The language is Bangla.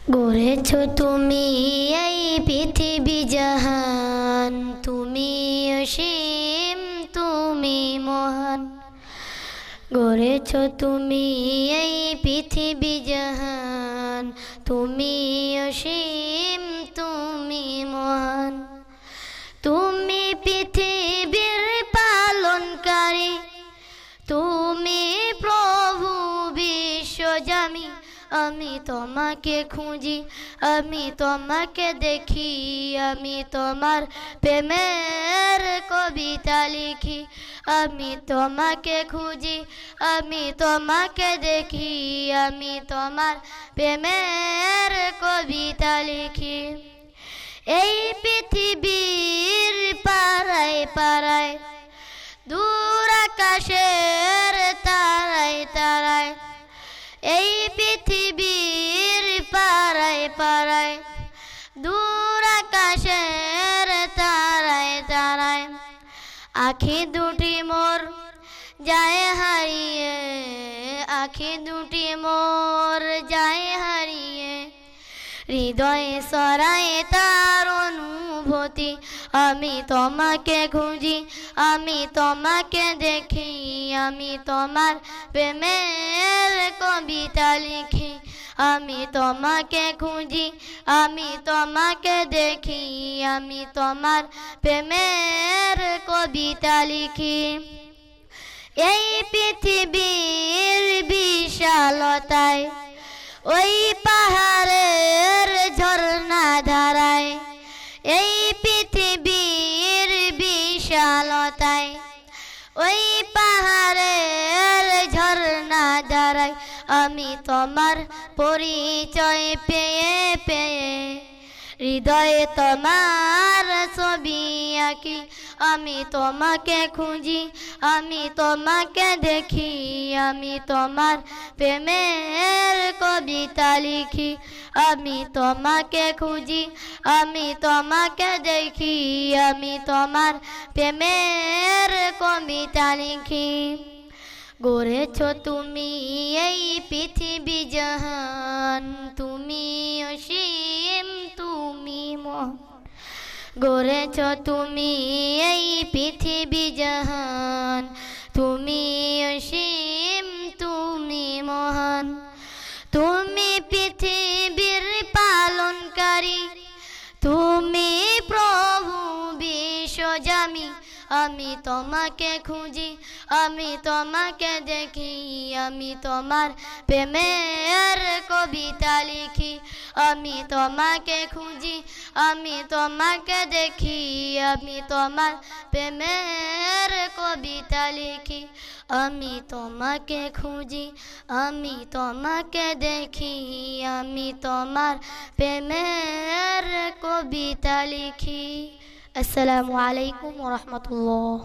গড়েছো তুমি এই পৃথিবী জাহান, তুমি অসীম, তুমি মহান। গড়েছো তুমি এই পৃথিবী জাহান, তুমি অসীম, তুমি মহান। তুমি পৃথিবীর পালনকারী, তুমি প্রভু বিশ্বজামি। আমি তোমাকে খুঁজি, আমি তোমাকে দেখি, আমি তোমার প্রেমের কবিতা লিখি। আমি তোমাকে খুঁজি, আমি তোমাকে দেখি, আমি তোমার প্রেমের কবিতা লিখি। এই পৃথিবীর পাড়ায় পাড়ায়, দূর আকাশের তারায় তারায়, এই পৃথিবীর পাড়ায় পাড়ায়, দূর আকাশের তারায় তারায়, আখি দুটি মোর যায় হারিয়ে, আখি দুটি মোর যায় হারিয়ে। হৃদয়ে সরায় তার অনুভূতি, আমি তোমাকে খুঁজি, আমি তোমাকে দেখি, আমি তোমার প্রেমের কবিতা লিখি। আমি তোমাকে খুঁজি, আমি তোমাকে দেখি, আমি তোমার প্রেমের কবিতা লিখি। এই পৃথিবীর বিশালতায়, ওই পাহাড়ের ঝর্ণা ধারায়, এই পৃথিবীর বিশালতায়, ওই পাহাড়ের ঝর্ণা ধারায়, আমি তোমার পরিচয় পেয়ে পেয়ে হৃদয়ে তোমার ছবি আঁকি। আমি তোমাকে খুঁজি, আমি তোমাকে দেখি, আমি তোমার প্রেমের কবিতা লিখি। আমি তোমাকে খুঁজি, আমি তোমাকে দেখি, আমি তোমার প্রেমের কবিতা লিখি। গড়েছো তুমি এই পৃথিবী জাহান, তুমি অসীম, তুমি মহান। গড়েছো তুমি এই পৃথিবী জাহান, তুমি অসীম, তুমি মহান। তুমি পৃথিবীর পালনকারী, তুমি প্রভু বিশ্বজামি। আমি তোমাকে খুঁজি, আমি তোমাকে দেখি, আমি তোমার প্রেমের কবিতা লিখি। আমি তোমাকে খুঁজি, আমি তোমাকে দেখি, আমি তোমার প্রেমের কবিতা লিখি। আমি তোমাকে খুঁজি, আমি তোমাকে দেখি, আমি তোমার প্রেমের কবিতা লিখি। আসসালামু আলাইকুম ওয়া রাহমাতুল্লাহ।